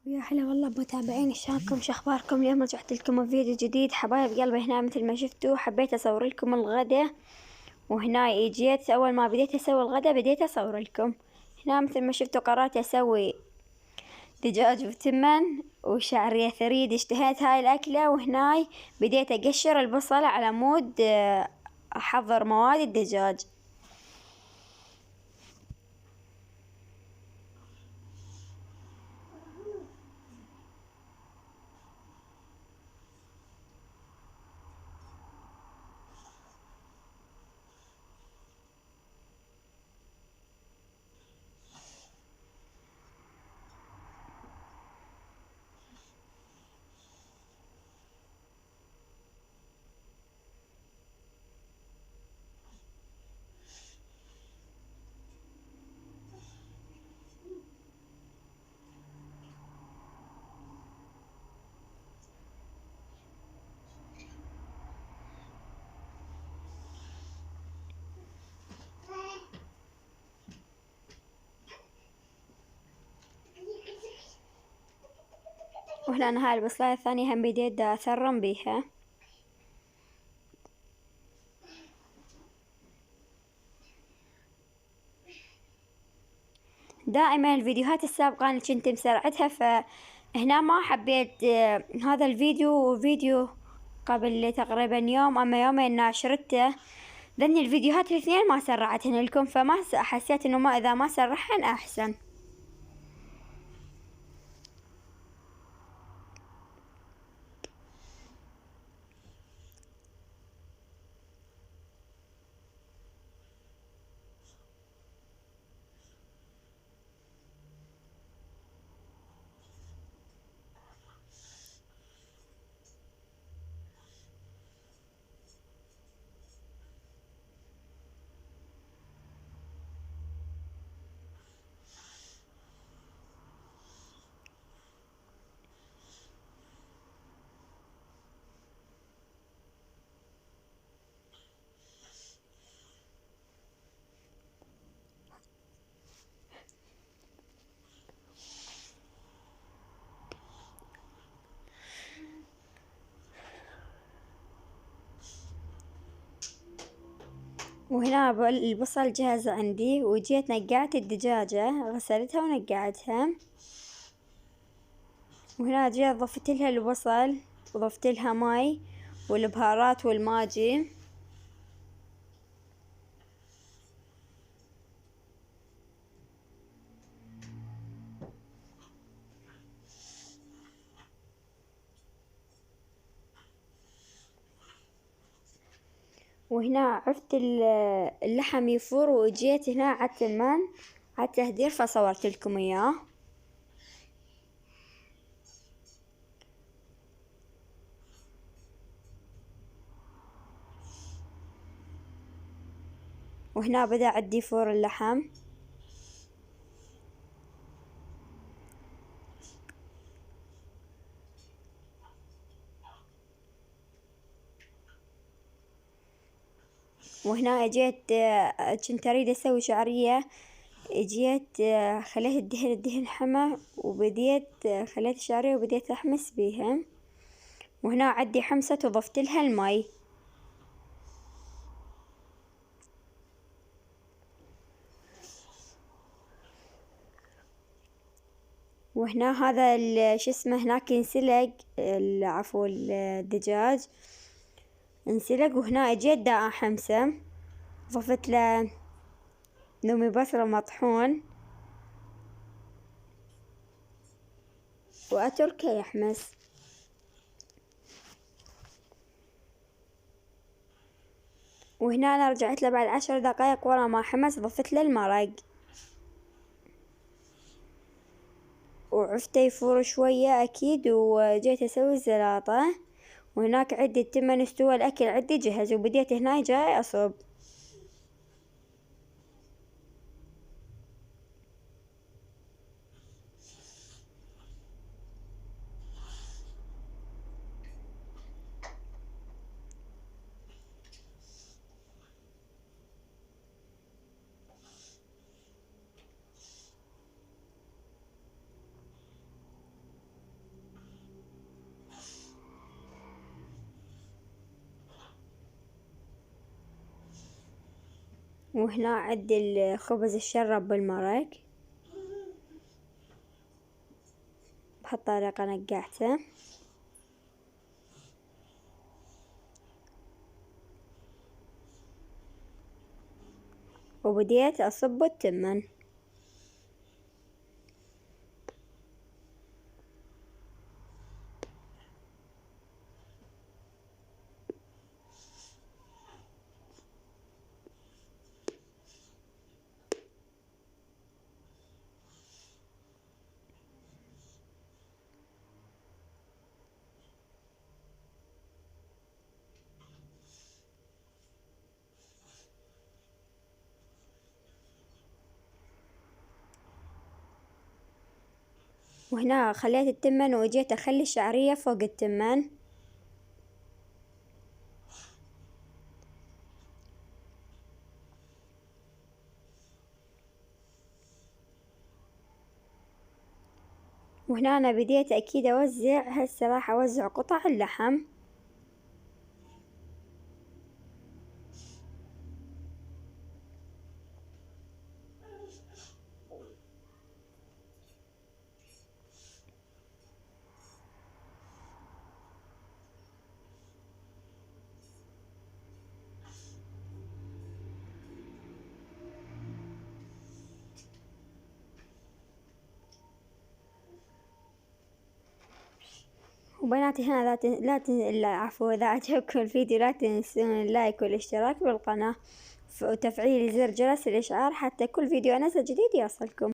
يا هلا والله بمتابعين، شلونكم؟ شخباركم؟ اليوم رجعت لكم بفيديو جديد حبايب قلبي. هنا مثل ما شفتوا حبيت اصور لكم الغدا، وهنا جيت اول ما بديت اسوي الغدا بديت اصور لكم. هنا مثل ما شفتوا قررت اسوي دجاج وتمن وشعرية ثريد. اشتهيت هاي الاكلة، وهناي بديت اقشر البصل على مود احضر مواد الدجاج. وهنا أنا هاي البصلاية الثانية هم بديت دا اثرم بيها. دائما الفيديوهات السابقة أنا كنت مسرعتها، فهنا ما حبيت هذا الفيديو قبل تقريبا يوم أما يومين ناشرته، لأن الفيديوهات الاثنين ما سرعتهن لكم، فما حسيت إنه ما إذا ما سرحن أحسن. وهنا البصل جاهز عندي، وجيت نقعت الدجاجة، غسلتها ونقعتها. وهنا جيت ضفت لها البصل وضفت لها ماي والبهارات والماجي. وهنا عرفت اللحم يفور، وجيت هنا على التمن على التهدير فصورت لكم اياه. وهنا بدأ عندي يفور اللحم. وهنا اجيت كنت اريد اسوي شعرية، جيت خليت الدهن حمى، وبديت خليت الشعرية وبديت احمس بيها. وهنا عندي حمسة وضفت لها الماي. وهنا هذا شو اسمه هناك ينسلق عفوا الدجاج انسلق. وهنا اجيت دا احمسه، ضفت له نومي بصل مطحون واتركه يحمس. وهنا انا رجعت له بعد 10 دقايق ورا ما حمس، ضفت له المرق وعفته يفور شوية اكيد، وجيت اسوي الزلاطة. وهناك عندي التمن استوى الاكل عندي جهز، وبديت هنا جاي اصب. وهنا عندي الخبز الشرب بالمرق بهالطريقة نقعته. وبديت أصب التمن. وهنا خليت التمن وجيت أخلي الشعرية فوق التمن. وهنا أنا بديت أكيد أوزع، هسه راح أوزع قطع اللحم. وبناتي هنا عفوا، إذا عجبكم الفيديو لا تنسون اللايك والاشتراك بالقناة وتفعيل زر جرس الإشعار حتى كل فيديو أنزل جديد يصلكم.